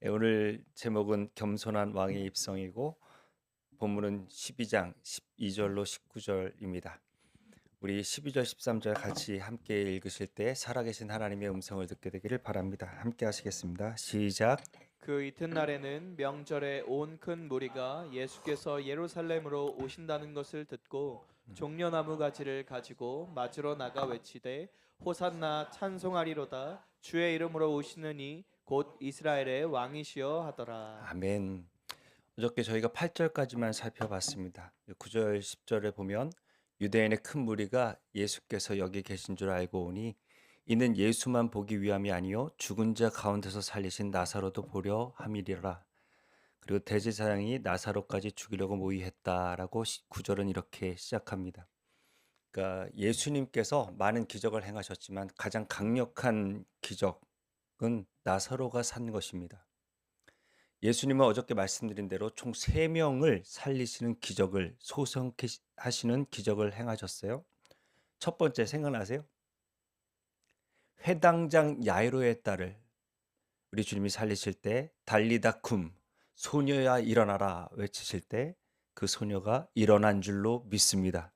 오늘 제목은 겸손한 왕의 입성이고 본문은 12장 12절로 19절입니다. 우리 12절 13절 같이 함께 읽으실 때 살아계신 하나님의 음성을 듣게 되기를 바랍니다. 함께 하시겠습니다. 시작. 그 이튿날에는 명절에 온 큰 무리가 예수께서 예루살렘으로 오신다는 것을 듣고 종려나무 가지를 가지고 맞으러 나가 외치되 호산나 찬송하리로다 주의 이름으로 오시는 이 곧 이스라엘의 왕이시여 하더라. 아멘. 어저께 저희가 8절까지만 살펴봤습니다. 9절 10절에 보면 유대인의 큰 무리가 예수께서 여기 계신 줄 알고 오니 이는 예수만 보기 위함이 아니요 죽은 자 가운데서 살리신 나사로도 보려 함이리라. 그리고 대제사장이 나사로까지 죽이려고 모의했다라고 9절은 이렇게 시작합니다. 그러니까 예수님께서 많은 기적을 행하셨지만 가장 강력한 기적은 나사로가 산 것입니다. 예수님은 어저께 말씀드린 대로 총 3명을 살리시는 기적을 소성하시는 기적을 행하셨어요. 첫 번째 생각나세요? 회당장 야이로의 딸을 우리 주님이 살리실 때 달리다 쿰 소녀야 일어나라 외치실 때 그 소녀가 일어난 줄로 믿습니다.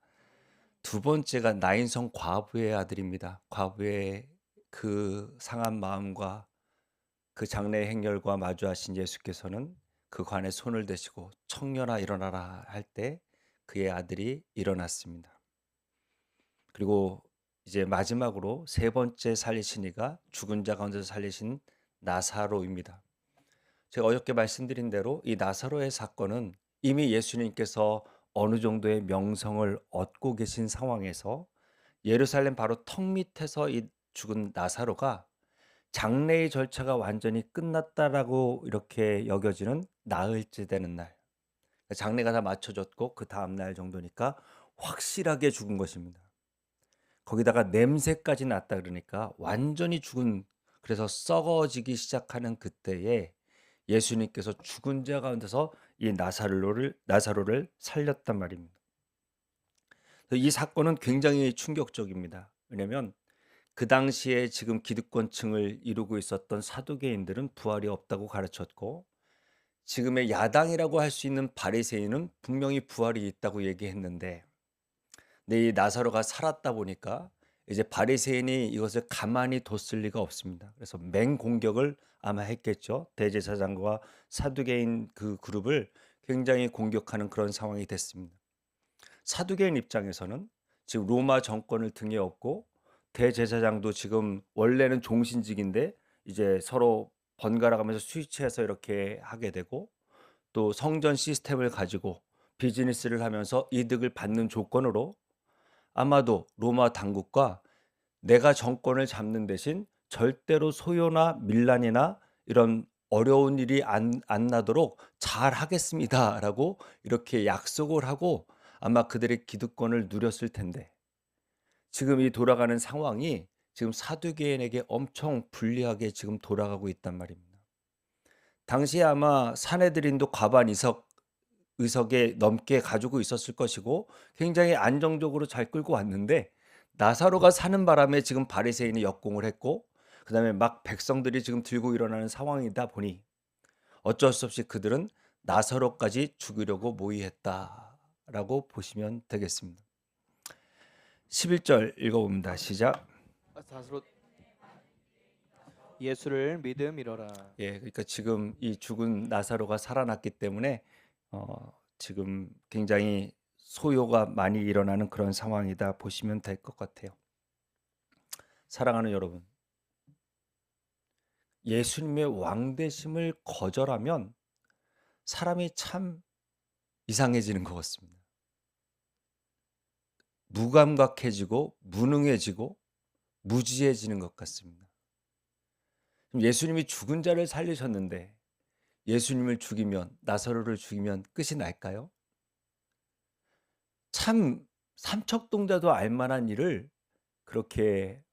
두 번째가 나인성 과부의 아들입니다. 과부의 그 상한 마음과 그 장래의 행렬과 마주하신 예수께서는 그 관에 손을 대시고 청년아 일어나라 할 때 그의 아들이 일어났습니다. 그리고 이제 마지막으로 세 번째 살리신 이가 죽은 자 가운데서 살리신 나사로입니다. 제가 어저께 말씀드린 대로 이 나사로의 사건은 이미 예수님께서 어느 정도의 명성을 얻고 계신 상황에서 예루살렘 바로 턱 밑에서 이 죽은 나사로가 장례의 절차가 완전히 끝났다라고 이렇게 여겨지는 나흘째 되는 날. 장례가 다 마쳐졌고 그 다음 날 정도니까 확실하게 죽은 것입니다. 거기다가 냄새까지 났다 그러니까 완전히 죽은, 그래서 썩어지기 시작하는 그때에 예수님께서 죽은 자 가운데서 이 나사로를 살렸단 말입니다. 이 사건은 굉장히 충격적입니다. 왜냐하면 그 당시에 지금 기득권층을 이루고 있었던 사두개인들은 부활이 없다고 가르쳤고 지금의 야당이라고 할 수 있는 바리새인은 분명히 부활이 있다고 얘기했는데, 근데 이 나사로가 살았다 보니까 이제 바리새인이 이것을 가만히 뒀을 리가 없습니다. 그래서 맹공격을 아마 했겠죠. 대제사장과 사두개인 그 그룹을 굉장히 공격하는 그런 상황이 됐습니다. 사두개인 입장에서는 지금 로마 정권을 등에 업고 대제사장도 지금 원래는 종신직인데 이제 서로 번갈아 가면서 스위치해서 이렇게 하게 되고, 또 성전 시스템을 가지고 비즈니스를 하면서 이득을 받는 조건으로 아마도 로마 당국과 내가 정권을 잡는 대신 절대로 소요나 밀란이나 이런 어려운 일이 안 나도록 잘 하겠습니다라고 이렇게 약속을 하고 아마 그들의 기득권을 누렸을 텐데, 지금 이 돌아가는 상황이 지금 사두개인에게 엄청 불리하게 지금 돌아가고 있단 말입니다. 당시에 아마 사내들인도 과반 의석에 넘게 가지고 있었을 것이고 굉장히 안정적으로 잘 끌고 왔는데, 나사로가 사는 바람에 지금 바리새인이 역공을 했고 그다음에 막 백성들이 지금 들고 일어나는 상황이다 보니 어쩔 수 없이 그들은 나사로까지 죽이려고 모의했다라고 보시면 되겠습니다. 11절 읽어봅니다. 시작. 다스로 예수를 믿음이로라. 예, 그러니까 지금 이 죽은 나사로가 살아났기 때문에 지금 굉장히 소요가 많이 일어나는 그런 상황이다 보시면 될 것 같아요. 사랑하는 여러분, 예수님의 왕되심을 거절하면 사람이 참 이상해지는 것 같습니다. 무감각해지고 무능해지고 무지해지는 것 같습니다. 예수님이 죽은 자를 살리셨는데 예수님을 죽이면, 나사로를 죽이면 끝이 날까요? 참 삼척동자도 알만한 일을 그렇게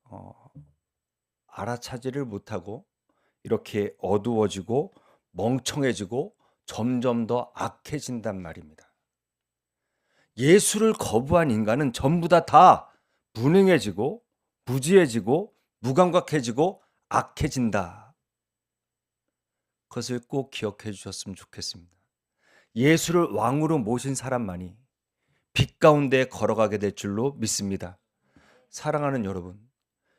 알아차지를 못하고 이렇게 어두워지고 멍청해지고 점점 더 악해진단 말입니다. 예수를 거부한 인간은 전부 다 무능해지고 무지해지고 무감각해지고 악해진다. 그것을 꼭 기억해 주셨으면 좋겠습니다. 예수를 왕으로 모신 사람만이 빛 가운데 걸어가게 될 줄로 믿습니다. 사랑하는 여러분,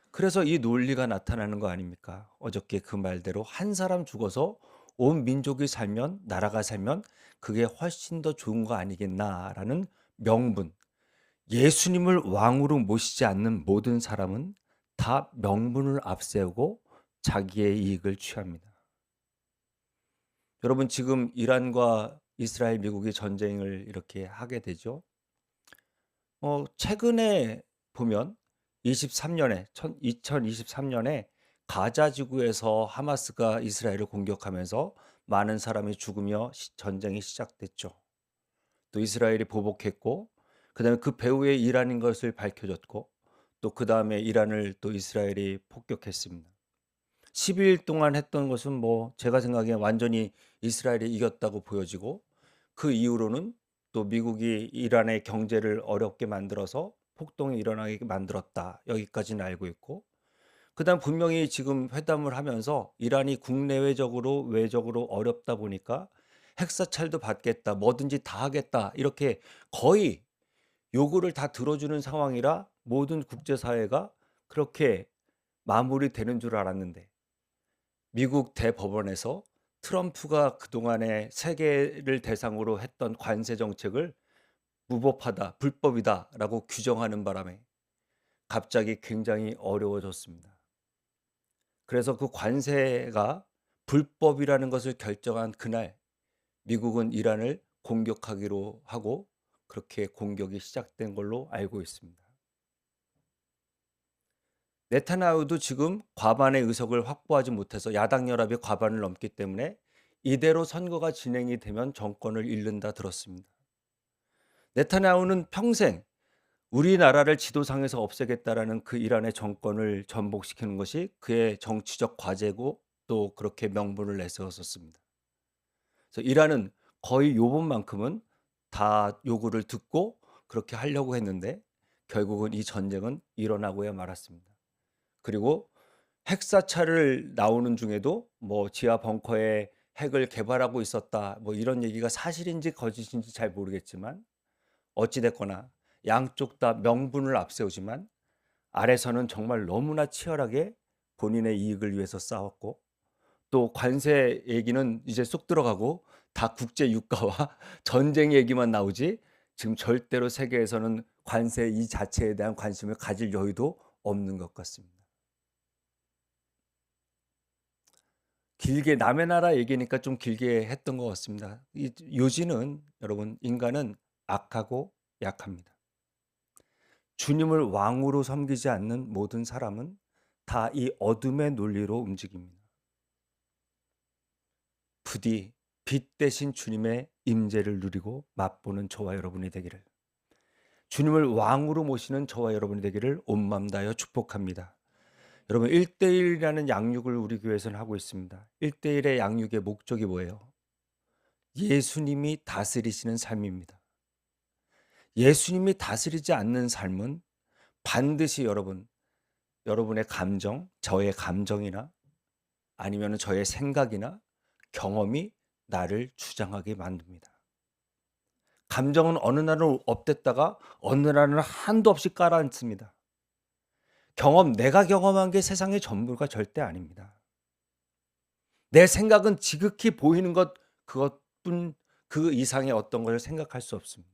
그래서 이 논리가 나타나는 거 아닙니까? 어저께 그 말대로 한 사람 죽어서 온 민족이 살면, 나라가 살면 그게 훨씬 더 좋은 거 아니겠나라는 명분. 예수님을 왕으로 모시지 않는 모든 사람은 다 명분을 앞세우고 자기의 이익을 취합니다. 여러분, 지금 이란과 이스라엘, 미국이 전쟁을 이렇게 하게 되죠. 최근에 보면 2023년에 가자 지구에서 하마스가 이스라엘을 공격하면서 많은 사람이 죽으며 전쟁이 시작됐죠. 또 이스라엘이 보복했고, 그다음에 그 배후에 이란인 것을 밝혀졌고, 또 그다음에 이란을 또 이스라엘이 폭격했습니다. 12일 동안 했던 것은 뭐 제가 생각에 완전히 이스라엘이 이겼다고 보여지고, 그 이후로는 또 미국이 이란의 경제를 어렵게 만들어서 폭동이 일어나게 만들었다. 여기까지는 알고 있고, 그다음 분명히 지금 회담을 하면서 이란이 국내외적으로 외적으로 어렵다 보니까 핵사찰도 받겠다, 뭐든지 다 하겠다, 이렇게 거의 요구를 다 들어주는 상황이라 모든 국제사회가 그렇게 마무리되는 줄 알았는데, 미국 대법원에서 트럼프가 그동안에 세계를 대상으로 했던 관세 정책을 무법하다, 불법이다라고 규정하는 바람에 갑자기 굉장히 어려워졌습니다. 그래서 그 관세가 불법이라는 것을 결정한 그날 미국은 이란을 공격하기로 하고 그렇게 공격이 시작된 걸로 알고 있습니다. 네타냐후도 지금 과반의 의석을 확보하지 못해서 야당 연합이 과반을 넘기 때문에 이대로 선거가 진행이 되면 정권을 잃는다 들었습니다. 네타냐후는 평생 우리나라를 지도상에서 없애겠다라는 그 이란의 정권을 전복시키는 것이 그의 정치적 과제고 또 그렇게 명분을 내세웠었습니다. 그래서 이란은 거의 요번만큼은 다 요구를 듣고 그렇게 하려고 했는데 결국은 이 전쟁은 일어나고야 말았습니다. 그리고 핵사찰을 나오는 중에도 뭐 지하 벙커에 핵을 개발하고 있었다, 뭐 이런 얘기가 사실인지 거짓인지 잘 모르겠지만 어찌 됐거나 양쪽 다 명분을 앞세우지만 아래서는 정말 너무나 치열하게 본인의 이익을 위해서 싸웠고, 또 관세 얘기는 이제 쏙 들어가고 다 국제 유가와 전쟁 얘기만 나오지 지금 절대로 세계에서는 관세 이 자체에 대한 관심을 가질 여유도 없는 것 같습니다. 길게 남의 나라 얘기니까 좀 길게 했던 것 같습니다. 이 요지는 여러분, 인간은 악하고 약합니다. 주님을 왕으로 섬기지 않는 모든 사람은 다 이 어둠의 논리로 움직입니다. 부디 빛 대신 주님의 임재를 누리고 맛보는 저와 여러분이 되기를, 주님을 왕으로 모시는 저와 여러분이 되기를 온 마음 다하여 축복합니다. 여러분, 1대1이라는 양육을 우리 교회에서는 하고 있습니다. 1대1의 양육의 목적이 뭐예요? 예수님이 다스리시는 삶입니다. 예수님이 다스리지 않는 삶은 반드시 여러분의 감정, 저의 감정이나 아니면 저의 생각이나 경험이 나를 주장하게 만듭니다. 감정은 어느 날은 업됐다가 어느 날은 한도 없이 깔아앉습니다. 내가 경험한 게 세상의 전부가 절대 아닙니다. 내 생각은 지극히 보이는 것, 그것뿐, 그 이상의 어떤 것을 생각할 수 없습니다.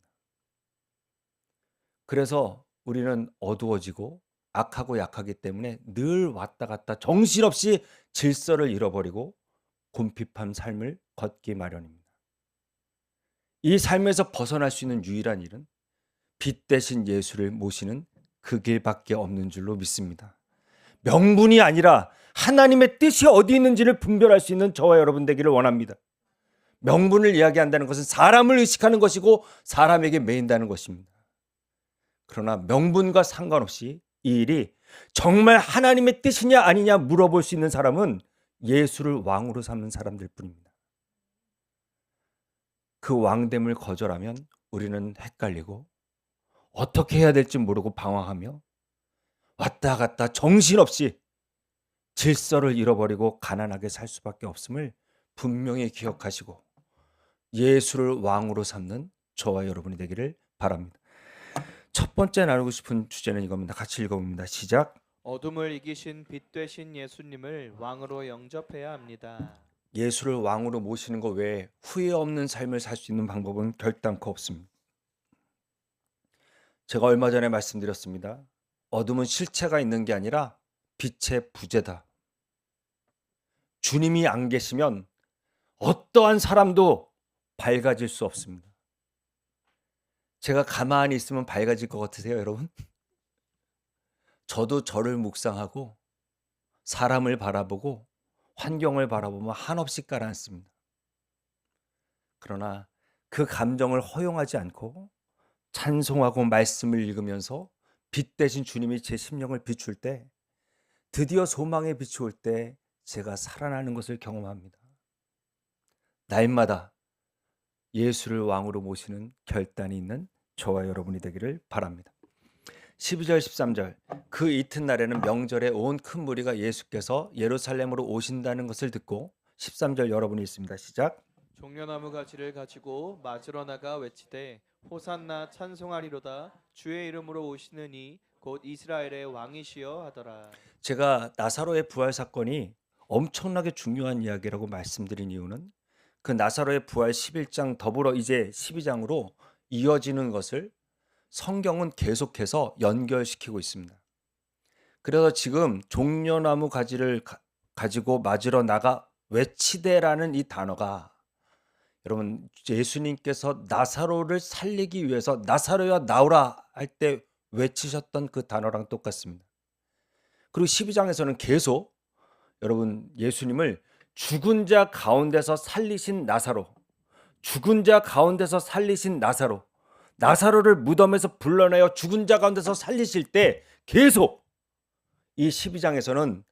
그래서 우리는 어두워지고 악하고 약하기 때문에 늘 왔다 갔다 정신없이 질서를 잃어버리고 곰핍한 삶을 걷기 마련입니다. 이 삶에서 벗어날 수 있는 유일한 일은 빛 대신 예수를 모시는 그 길밖에 없는 줄로 믿습니다. 명분이 아니라 하나님의 뜻이 어디 있는지를 분별할 수 있는 저와 여러분 되기를 원합니다. 명분을 이야기한다는 것은 사람을 의식하는 것이고 사람에게 매인다는 것입니다. 그러나 명분과 상관없이 이 일이 정말 하나님의 뜻이냐 아니냐 물어볼 수 있는 사람은 예수를 왕으로 삼는 사람들 뿐입니다. 그 왕됨을 거절하면 우리는 헷갈리고 어떻게 해야 될지 모르고 방황하며 왔다 갔다 정신없이 질서를 잃어버리고 가난하게 살 수밖에 없음을 분명히 기억하시고 예수를 왕으로 삼는 저와 여러분이 되기를 바랍니다. 첫 번째 나누고 싶은 주제는 이겁니다. 같이 읽어봅니다. 시작. 어둠을 이기신 빛 되신 예수님을 왕으로 영접해야 합니다. 예수를 왕으로 모시는 것 외에 후회 없는 삶을 살 수 있는 방법은 결단코 없습니다. 제가 얼마 전에 말씀드렸습니다. 어둠은 실체가 있는 게 아니라 빛의 부재다. 주님이 안 계시면 어떠한 사람도 밝아질 수 없습니다. 제가 가만히 있으면 밝아질 것 같으세요, 여러분? 저도 저를 묵상하고 사람을 바라보고 환경을 바라보면 한없이 가라앉습니다. 그러나 그 감정을 허용하지 않고 찬송하고 말씀을 읽으면서 빛 대신 주님이 제 심령을 비출 때, 드디어 소망의 빛이 올 때 제가 살아나는 것을 경험합니다. 날마다 예수를 왕으로 모시는 결단이 있는 저와 여러분이 되기를 바랍니다. 12절 13절 그 이튿날에는 명절에 온 큰 무리가 예수께서 예루살렘으로 오신다는 것을 듣고 13절 여러분이 있습니다. 시작. 종려나무 가지를 가지고 맞으러 나가 외치되 호산나 찬송하리로다 주의 이름으로 오시는 이 곧 이스라엘의 왕이시여 하더라. 제가 나사로의 부활 사건이 엄청나게 중요한 이야기라고 말씀드린 이유는 그 나사로의 부활 11장 더불어 이제 12장으로 이어지는 것을 성경은 계속해서 연결시키고 있습니다. 그래서 지금 종려나무 가지를 가지고 맞으러 나가 외치되라는 이 단어가 여러분 예수님께서 나사로를 살리기 위해서 나사로야 나오라 할 때 외치셨던 그 단어랑 똑같습니다. 그리고 12장에서는 계속 여러분 예수님을 죽은 자 가운데서 살리신 나사로, 죽은 자 가운데서 살리신 나사로, 나사로를 무덤에서 불러내어 죽은 자 가운데서 살리실 때 계속 이 12장에서는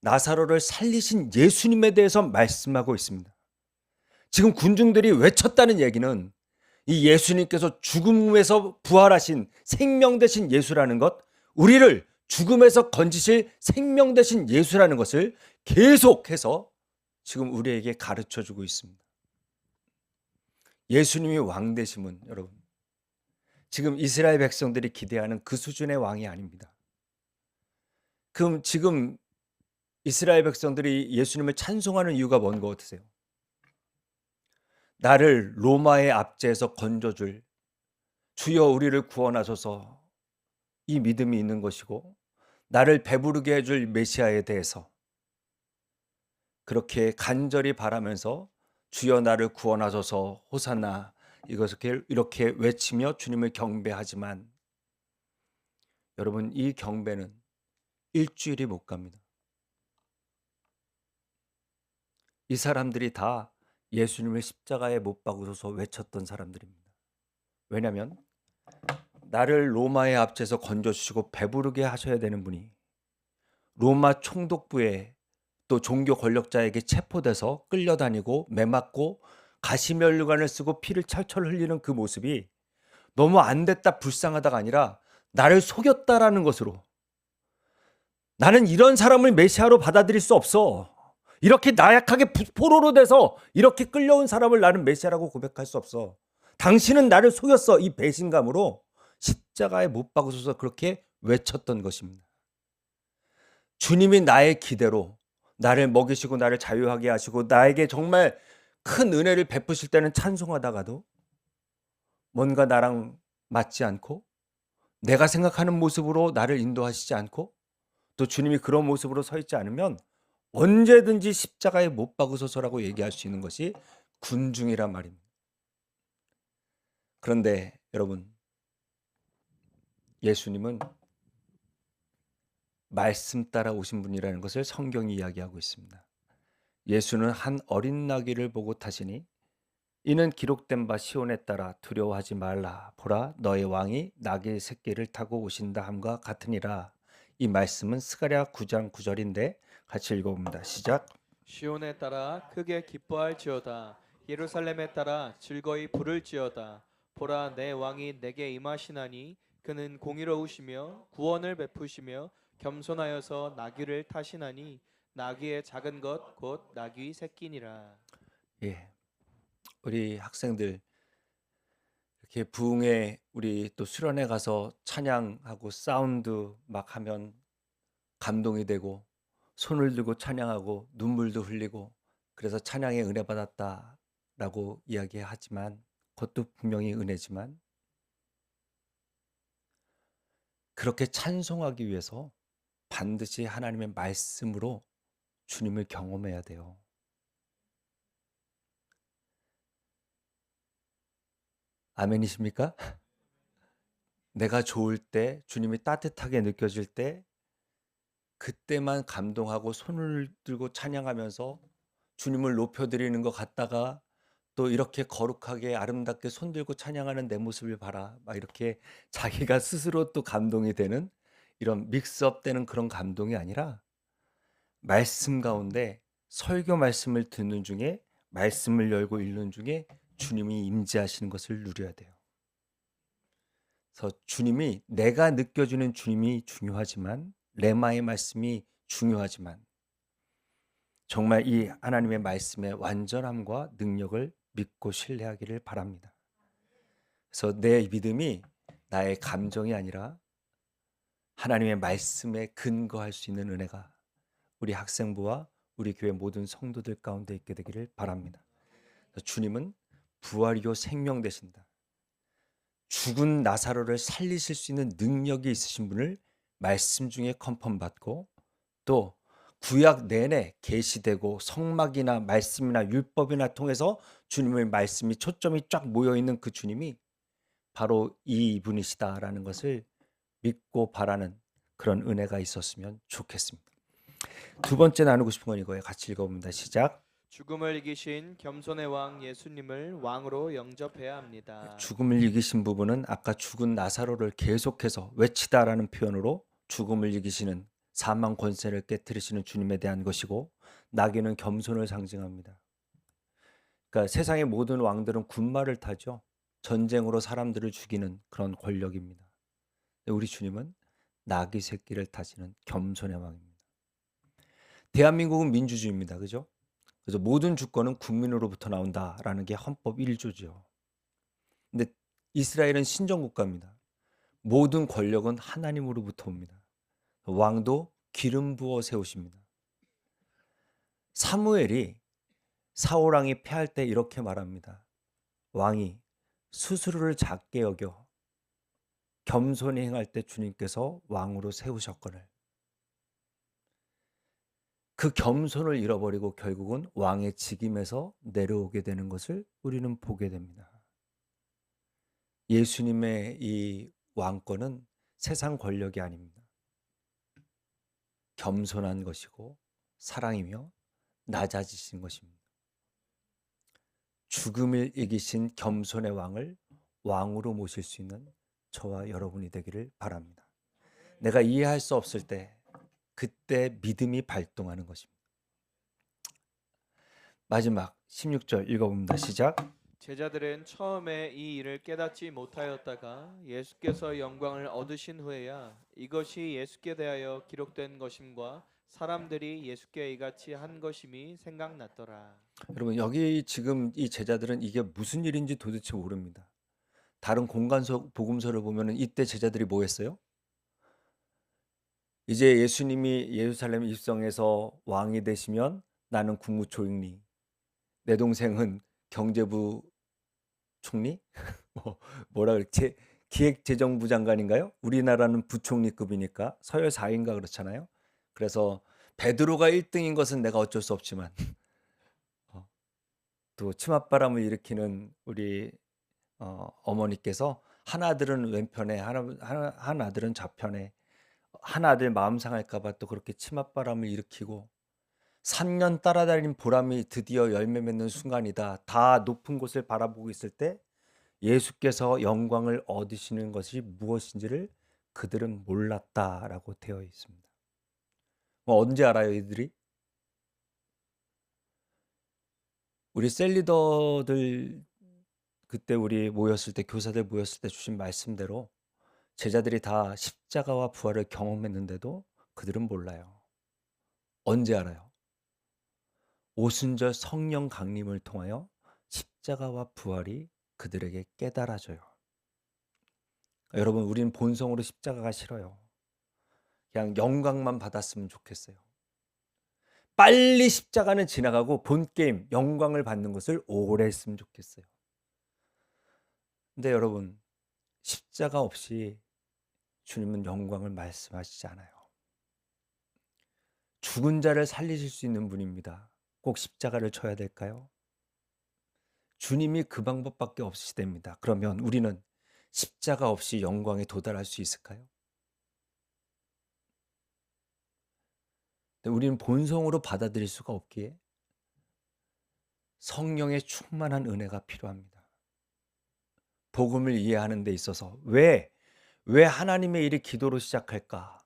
나사로를 살리신 예수님에 대해서 말씀하고 있습니다. 지금 군중들이 외쳤다는 얘기는 이 예수님께서 죽음에서 부활하신 생명 되신 예수라는 것, 우리를 죽음에서 건지실 생명 되신 예수라는 것을 계속해서 지금 우리에게 가르쳐 주고 있습니다. 예수님이 왕 되심은 여러분 지금 이스라엘 백성들이 기대하는 그 수준의 왕이 아닙니다. 그럼 지금 이스라엘 백성들이 예수님을 찬송하는 이유가 뭔 것 같으세요? 나를 로마의 압제에서 건져줄 주여 우리를 구원하소서, 이 믿음이 있는 것이고 나를 배부르게 해줄 메시아에 대해서 그렇게 간절히 바라면서 주여 나를 구원하소서 호산나 이것을 이렇게 외치며 주님을 경배하지만 여러분 이 경배는 일주일이 못 갑니다. 이 사람들이 다 예수님을 십자가에 못 박으셔서 외쳤던 사람들입니다. 왜냐하면 나를 로마의 압제에서 건져주시고 배부르게 하셔야 되는 분이 로마 총독부에 또 종교 권력자에게 체포돼서 끌려다니고 매맞고 가시면류관을 쓰고 피를 철철 흘리는 그 모습이 너무 안 됐다 불쌍하다가 아니라 나를 속였다라는 것으로, 나는 이런 사람을 메시아로 받아들일 수 없어, 이렇게 나약하게 포로로 돼서 이렇게 끌려온 사람을 나는 메시아라고 고백할 수 없어, 당신은 나를 속였어, 이 배신감으로 십자가에 못 박으셔서 그렇게 외쳤던 것입니다. 주님이 나의 기대로 나를 먹이시고 나를 자유하게 하시고 나에게 정말 큰 은혜를 베푸실 때는 찬송하다가도 뭔가 나랑 맞지 않고 내가 생각하는 모습으로 나를 인도하시지 않고 또 주님이 그런 모습으로 서 있지 않으면 언제든지 십자가에 못 박으소서라고 얘기할 수 있는 것이 군중이란 말입니다. 그런데 여러분 예수님은 말씀 따라 오신 분이라는 것을 성경이 이야기하고 있습니다. 예수는 한 어린 나귀를 보고 타시니 이는 기록된 바 시온에 따라 두려워하지 말라 보라 너의 왕이 나귀 새끼를 타고 오신다 함과 같으니라. 이 말씀은 스가랴 9장 9절인데 같이 읽어봅니다. 시작. 시온에 따라 크게 기뻐할지어다 예루살렘에 따라 즐거이 부를지어다 보라 내 왕이 내게 임하시나니 그는 공의로우시며 구원을 베푸시며 겸손하여서 나귀를 타시나니 나귀의 작은 것 곧 나귀 새끼니라. 예. 우리 학생들 이렇게 부흥회 우리 또 수련회 가서 찬양하고 사운드 막 하면 감동이 되고 손을 들고 찬양하고 눈물도 흘리고 그래서 찬양에 은혜 받았다라고 이야기하지만 그것도 분명히 은혜지만 그렇게 찬송하기 위해서 반드시 하나님의 말씀으로 주님을 경험해야 돼요. 아멘이십니까? 내가 좋을 때 주님이 따뜻하게 느껴질 때 그때만 감동하고 손을 들고 찬양하면서 주님을 높여드리는 것 같다가 또 이렇게 거룩하게 아름답게 손 들고 찬양하는 내 모습을 봐라. 막 이렇게 자기가 스스로 또 감동이 되는 이런 믹스업 되는 그런 감동이 아니라 말씀 가운데 설교 말씀을 듣는 중에 말씀을 열고 읽는 중에 주님이 임재하시는 것을 누려야 돼요. 그래서 주님이 내가 느껴지는 주님이 중요하지만 레마의 말씀이 중요하지만 정말 이 하나님의 말씀의 완전함과 능력을 믿고 신뢰하기를 바랍니다. 그래서 내 믿음이 나의 감정이 아니라 하나님의 말씀에 근거할 수 있는 은혜가 우리 학생부와 우리 교회 모든 성도들 가운데 있게 되기를 바랍니다. 주님은 부활이요 생명 되신다. 죽은 나사로를 살리실 수 있는 능력이 있으신 분을 말씀 중에 컨펌 받고 또 구약 내내 계시되고 성막이나 말씀이나 율법이나 통해서 주님의 말씀이 초점이 쫙 모여 있는 그 주님이 바로 이분이시다라는 것을 믿고 바라는 그런 은혜가 있었으면 좋겠습니다. 두 번째 나누고 싶은 건 이거예요. 같이 읽어봅니다. 시작. 죽음을 이기신 겸손의 왕 예수님을 왕으로 영접해야 합니다. 죽음을 이기신 부분은 아까 죽은 나사로를 계속해서 외치다라는 표현으로 죽음을 이기시는 사망 권세를 깨뜨리시는 주님에 대한 것이고 나귀는 겸손을 상징합니다. 그러니까 세상의 모든 왕들은 군마를 타죠. 전쟁으로 사람들을 죽이는 그런 권력입니다. 우리 주님은 나귀 새끼를 타시는 겸손의 왕입니다. 대한민국은 민주주의입니다. 그죠? 그래서 모든 주권은 국민으로부터 나온다라는 게 헌법 1조죠. 근데 이스라엘은 신정국가입니다. 모든 권력은 하나님으로부터 옵니다. 왕도 기름 부어 세우십니다. 사무엘이 사울 왕이 패할 때 이렇게 말합니다. 왕이 스스로를 작게 여겨 겸손히 행할 때 주님께서 왕으로 세우셨거늘. 그 겸손을 잃어버리고 결국은 왕의 직임에서 내려오게 되는 것을 우리는 보게 됩니다. 예수님의 이 왕권은 세상 권력이 아닙니다. 겸손한 것이고 사랑이며 낮아지신 것입니다. 죽음을 이기신 겸손의 왕을 왕으로 모실 수 있는 저와 여러분이 되기를 바랍니다. 내가 이해할 수 없을 때 그때 믿음이 발동하는 것입니다. 마지막 16절 읽어봅니다. 시작. 제자들은 처음에 이 일을 깨닫지 못하였다가 예수께서 영광을 얻으신 후에야 이것이 예수께 대하여 기록된 것임과 사람들이 예수께 이같이 한 것임이 생각났더라. 여러분 여기 지금 이 제자들은 이게 무슨 일인지 도대체 모릅니다. 다른 공간서 복음서를 보면은 이때 제자들이 뭐 했어요? 이제 예수님이 예루살렘 입성해서 왕이 되시면 나는 국무총리, 내 동생은 경제부 총리, 뭐라 그랬지? 기획재정부 장관인가요? 우리나라는 부총리급이니까 서열 4인가 그렇잖아요. 그래서 베드로가 1등인 것은 내가 어쩔 수 없지만 어, 또 치맛바람을 일으키는 우리 어머니께서 한 아들은 왼편에 한 아들은 좌편에 한 아들 마음 상할까 봐 또 그렇게 치맛바람을 일으키고 3년 따라다닌 보람이 드디어 열매 맺는 순간이다. 다 높은 곳을 바라보고 있을 때 예수께서 영광을 얻으시는 것이 무엇인지를 그들은 몰랐다라고 되어 있습니다. 언제 알아요, 이들이? 우리 셀리더들 그때 우리 모였을 때 교사들 모였을 때 주신 말씀대로 제자들이 다 십자가와 부활을 경험했는데도 그들은 몰라요. 언제 알아요? 오순절 성령 강림을 통하여 십자가와 부활이 그들에게 깨달아져요. 여러분, 우리는 본성으로 십자가가 싫어요. 그냥 영광만 받았으면 좋겠어요. 빨리 십자가는 지나가고 본 게임, 영광을 받는 것을 오래 했으면 좋겠어요. 근데 여러분, 십자가 없이 주님은 영광을 말씀하시지 않아요. 죽은 자를 살리실 수 있는 분입니다. 꼭 십자가를 쳐야 될까요? 주님이 그 방법밖에 없으시답니다. 그러면 우리는 십자가 없이 영광에 도달할 수 있을까요? 우리는 본성으로 받아들일 수가 없기에 성령의 충만한 은혜가 필요합니다. 복음을 이해하는 데 있어서 왜 하나님의 일이 기도로 시작할까?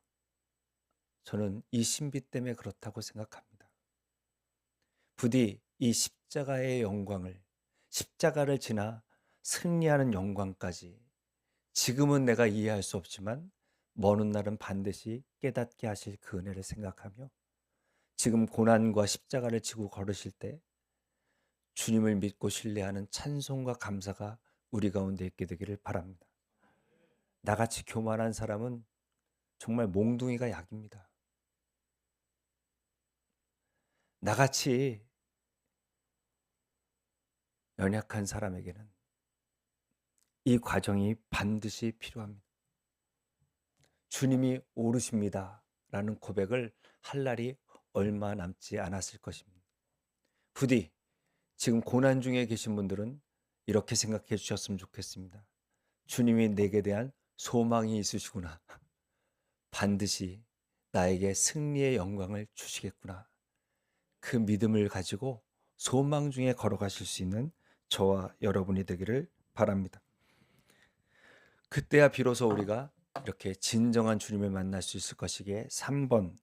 저는 이 신비 때문에 그렇다고 생각합니다. 부디 이 십자가의 영광을, 십자가를 지나 승리하는 영광까지 지금은 내가 이해할 수 없지만 먼 훗날은 반드시 깨닫게 하실 그 은혜를 생각하며 지금 고난과 십자가를 지고 걸으실 때 주님을 믿고 신뢰하는 찬송과 감사가 우리 가운데 있게 되기를 바랍니다. 나같이 교만한 사람은 정말 몽둥이가 약입니다. 나같이 연약한 사람에게는 이 과정이 반드시 필요합니다. 주님이 오르십니다 라는 고백을 할 날이 얼마 남지 않았을 것입니다. 부디 지금 고난 중에 계신 분들은 이렇게 생각해 주셨으면 좋겠습니다. 주님이 내게 대한 소망이 있으시구나. 반드시 나에게 승리의 영광을 주시겠구나. 그 믿음을 가지고 소망 중에 걸어가실 수 있는 저와 여러분이 되기를 바랍니다. 그때야 비로소 우리가 이렇게 진정한 주님을 만날 수 있을 것이기에 3번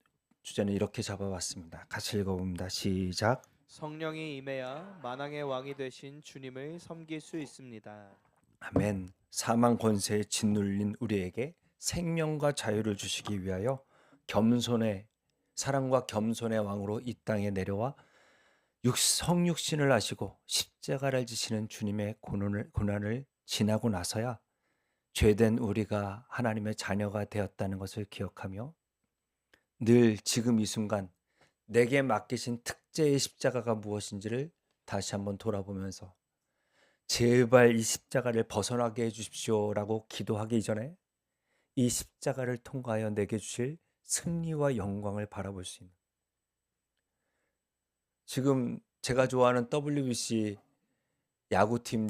주제는 이렇게 잡아봤습니다. 같이 읽어봅니다. 시작. 성령이 임해야 만왕의 왕이 되신 주님을 섬길 수 있습니다. 아멘. 사망 권세에 짓눌린 우리에게 생명과 자유를 주시기 위하여 겸손의 사랑과 겸손의 왕으로 이 땅에 내려와 성육신을 하시고 십자가를 지시는 주님의 고난을 지나고 나서야 죄된 우리가 하나님의 자녀가 되었다는 것을 기억하며 늘 지금 이 순간 내게 맡기신 특제의 십자가가 무엇인지를 다시 한번 돌아보면서 제발 이 십자가를 벗어나게 해주십시오라고 기도하기 이전에 이 십자가를 통과하여 내게 주실 승리와 영광을 바라볼 수 있는, 지금 제가 좋아하는 WBC 야구팀 중